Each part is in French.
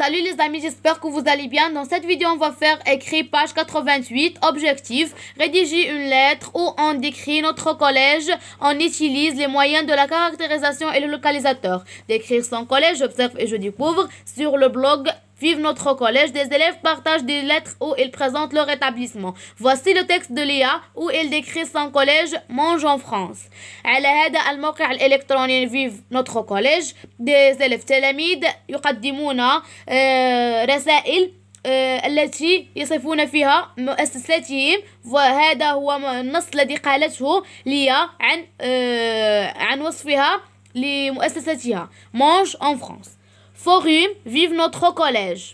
Salut les amis, j'espère que vous allez bien. Dans cette vidéo, on va faire écrire page 88, objectif, rédiger une lettre où on décrit notre collège. On utilise les moyens de la caractérisation et le localisateur. D'écrire son collège, j'observe et je découvre. Sur le blog Vive notre collège, des élèves partagent des lettres où ils présentent leur établissement. Voici le texte de Léa où elle décrit son collège Mange en France. على هذا الموقع الإلكتروني Vive notre collège des élèves تلاميذ يقدمون رسائل التي يصفون فيها مؤسساتهم، وهذا هو النص الذي قالته ليا عن وصفها لمؤسستها Mange en France. Forum, vive notre collège.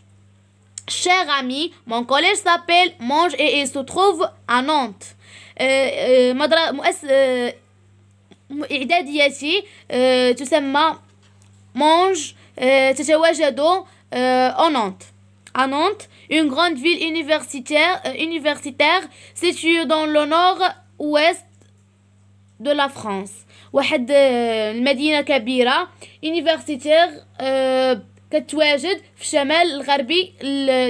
Cher ami, mon collège s'appelle Mange et il se trouve à Nantes. إعداديتي تسمى Mange تتواجد en Nantes. À Nantes, une grande ville universitaire située dans le nord-ouest de la France. واحد المدينة كبيرة يونيفرسيتير كتواجد في الشمال الغربي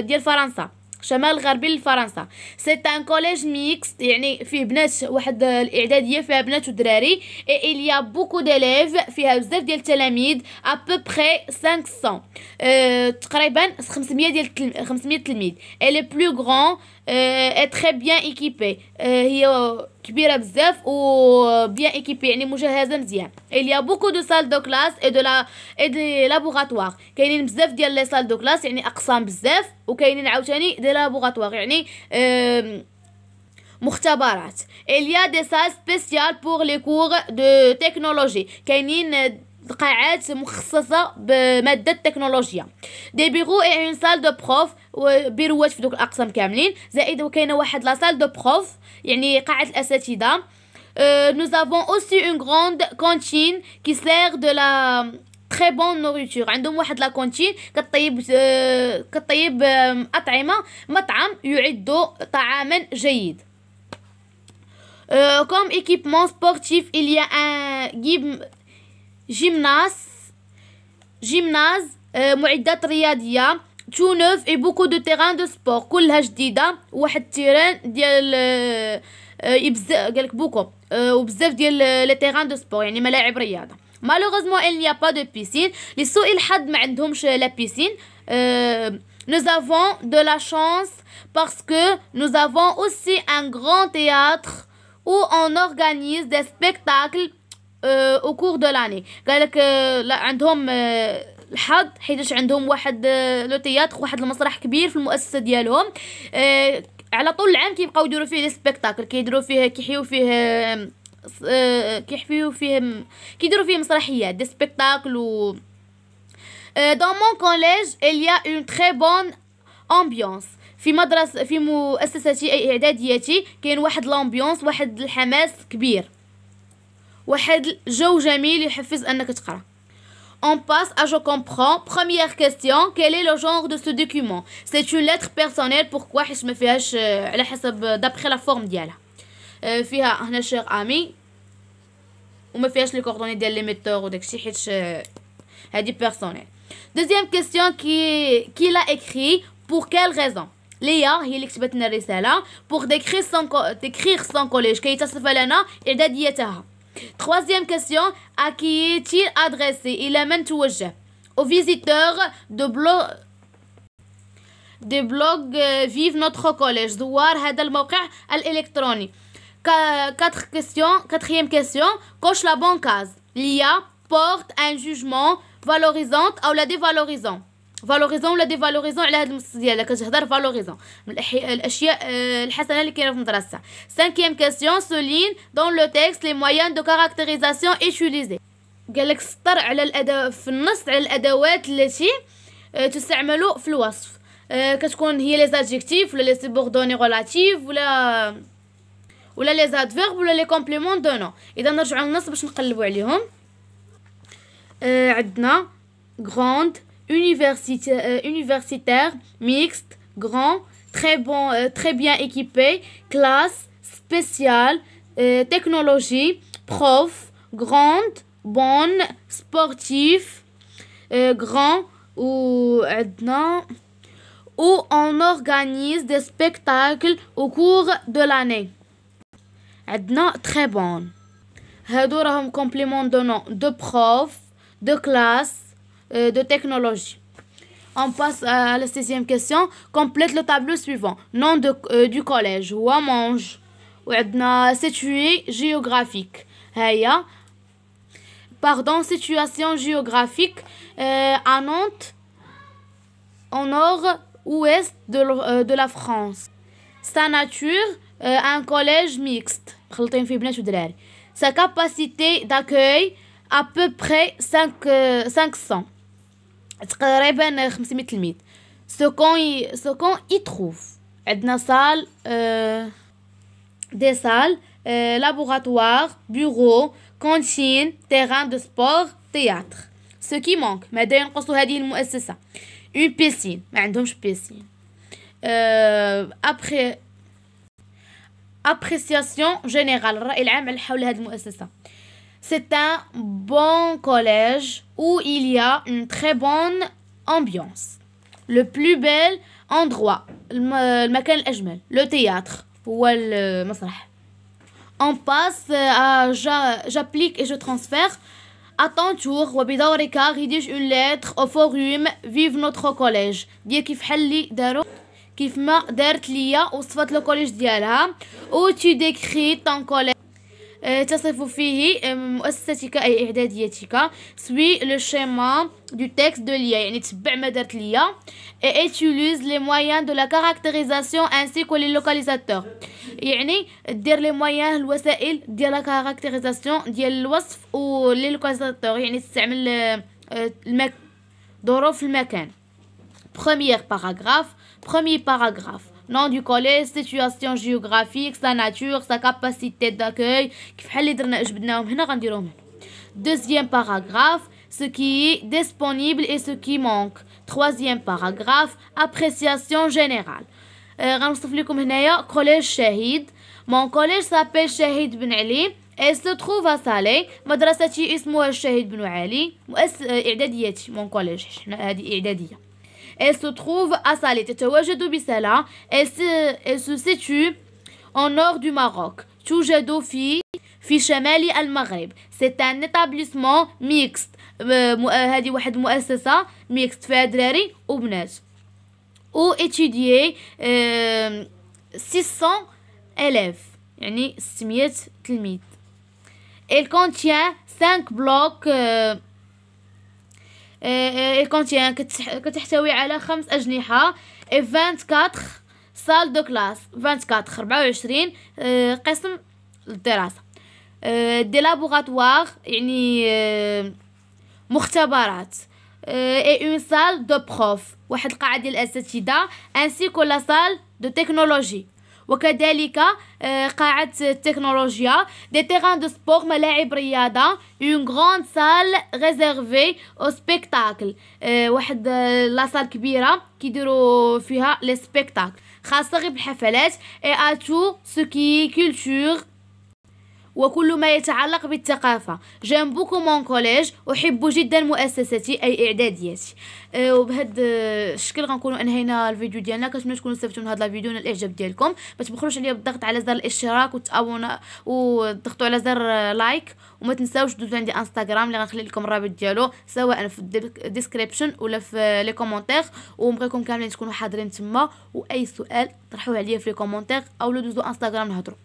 ديال فرنسا، الشمال الغربي لفرنسا. سي ان كوليج ميكس، يعني فيه بنات، واحد الاعداديه فيها بنات ودراري. اي il y a beaucoup d'élèves، فيها بزاف ديال التلاميذ، à peu près 500 تقريبا 500 تلميذ. elle est plus grand est très bien équipée، هي كبيره بزاف و bien équipée، يعني مجهزه مزيان. il y a beaucoup de salles de classe et des laboratoires. كاينين بزاف ديال لي سال دو كلاس، يعني اقسام بزاف، وكاينين عاوتاني دي لابوراتوار، يعني مختبرات. il y a des salles spéciales pour les cours de technologie. كاينين قاعات مخصصة بمادة التكنولوجيا. دي بيرو اي اون سال دو بروف، وبيروات في دوك الأقسام كاملين، زائد وكاينة واحد لا سال دو بروف، يعني قاعة الأساتذة. nous avons aussi une grande cantine qui sert de la très bonne nourriture. عندهم واحد لا كونتين كطيب أطعمة، مطعم يعد طعاما جيد. comme équipement sportif, il y a un gymnase معدات رياضية، tout neuf et beaucoup de terrains de sport، كلها جديدة. واحد التيران ديال قالك بوكو وبزاف ديال لي terrains de sport، يعني ملاعب رياضة. malheureusement il n'y a pas de piscine. لسوء الحظ ما عندهمش لا بيسين. nous avons de la chance parce que nous avons aussi un grand théâtre où on organise des spectacles au cours de l'année. قالك لا عندهم الحظ حيتاش عندهم واحد لو تياتر، واحد المسرح كبير في المؤسسه ديالهم. على طول العام كيبقاو يديروا فيه لي سبيكتاكل، كيديروا فيه مسرحيات، دي سبيكتاكل. و dans mon collège il y a une très bonne ambiance. في مؤسستي اي اعداديتي كاين واحد لامبيونس، واحد الحماس كبير، واحد جو جميل يحفز انك تقرا. On passe à je comprends. Première question, quel est le genre de ce document? C'est une lettre personnelle. Pourquoi؟ حيت ما فيهاش على حسب d'après la forme ديالها. فيها هنا cher ami وما فيهاش لي كوردوني ديال لي ميتور وداكشي، حيت هادي personnelle. Deuxième question, qui l'a écrit pour quelle raison؟ ليا هي اللي كتبت لنا الرسالة pour décrire son collège، كي تصف لنا إعداديتها. Troisième question, à qui est-il adressé؟ إلى من توجه؟ aux visiteurs de blog Vive notre collège، زوار هذا الموقع الإلكتروني. Quatrième question, coche la bonne case. ليا porte un jugement valorisant أو لا dévalorisant. فالوريزون ولا ديفالوريزون على هاد المس ديالها، كتهضر فالوريزون من الاشياء الحسنه اللي كاينه في المدرسه. 5e question, souligne dans le texte les moyens de caractérisation utilisés. قالك سطر على الاداه في النص على الادوات التي تستعمل في الوصف. كتكون هي لي زادجيكتيف ولا لي سوبوردوني ريلاتيف ولا لي زادفيرب ولا لي كومبليمون دو نو. اذا نرجعوا للنص باش نقلبوا عليهم. عندنا grande universitaire, mixte, grand, très bien équipé, classe, spéciale, technologie, prof, grande, bonne, sportif, grand, وعندنا où on organise des spectacles au cours de l'année. عندنا très bon. هادو راهم complément de nom de prof, de classe, de technologie. On passe à la 6e question. Complète le tableau suivant. Nom du collège. هو Monge. وعندنا situé géographique. هيا. Pardon, situation géographique. À Nantes, au nord-ouest de la France. Sa nature, un collège mixte. خلطين فيه بنات ودراري. Sa capacité d'accueil, à peu près 500. تقريبا 500 تلميذ. Ce qu'on y trouve. عندنا salle, des salles, laboratoire, bureau, cantine, terrain de sport, théâtre. Ce qui manque. ماذا ينقص هذه المؤسسة. Une piscine. ما عندهمش piscine. Après appréciation générale. الرأي العام حول هذه المؤسسة. C'est un bon collège où il y a une très bonne ambiance. Le plus bel endroit. المكان الأجمل. Le théâtre. هو المسرح. On passe à j'applique et je transfère. À ton tour وبدورك rédige une lettre au forum vive notre collège. ديال كيف حلي دارو كيف ما دارت ليا وصفت الكوليج ديالها. ou tu décris ton collège. تصف فيه مؤسستك أي إعداديتك. suis le schéma du texte de ليا يعني تبع ما دارت ليا. et utilise les moyens de la caractérisation ainsi que les localisateurs. يعني دير لي مويان الوسائل ديال لا كاركتيريزاسيون ديال الوصف و لي لوكاليزاتور يعني تستعمل ظروف المكان. Premier paragraphe. Nom du collège, situation géographique, sa nature, sa capacité d'accueil. كيف حال اللي درنا جبدناهم هنا غنديروهم هنا. Deuxième paragraphe, ce qui est disponible et ce qui manque. Troisième paragraphe, appréciation générale. غنوصف لكم هنايا collège شهيد. Mon collège s'appelle شهيد بن علي. Elle se trouve à Salé. مدرستي اسمها الشهيد بن علي. إعداديتي mon collège. هذه إعدادية. Elle se trouve à Salé. تتواجد بسلا. Elle se situe au nord du Maroc. توجد في شمال المغرب. C'est un établissement mixte. هذه واحد مؤسسة mixte فيها دراري وبنات. Où étudier 600 élèves يعني 600 تلميذ. Elle contient 5 blocs. Elle contient كتحتوي على 5 أجنحة. et 24 salles de classe. 24 قسم الدراسة. des laboratoires يعني مختبرات. et une salle de prof. واحد القاعة ديال الأساتذة. ainsi que la salle de technologie. وكذلك قاعة التكنولوجيا. des terrains de sport ملاعب رياضة. une grande salle réservée au spectacle. واحد لا salle كبيرة كيديروا فيها les spectacles خاصة غير بالحفلات. et à tout ce qui est culture وكل ما يتعلق بالثقافة. j'aime beaucoup mon collège. أحب جدا مؤسستي أي إعداديتي. وبهذا الشكل غنكونوا انهينا الفيديو ديالنا. كنتمنى تكونوا استفدتوا من هذا الفيديو ونال الاعجاب ديالكم. ما تبخلوش عليا بالضغط على زر الاشتراك وتابونا وتضغطوا على زر لايك. وما تنساوش دوزوا عندي انستغرام اللي غنخلي لكم الرابط ديالو سواء في الديسكريبشن ولا في لي كومونتير. وبغيكم كاملين تكونوا حاضرين تما. واي سؤال طرحوه عليا في لي كومونتير او دوزوا انستغرام نهضروا.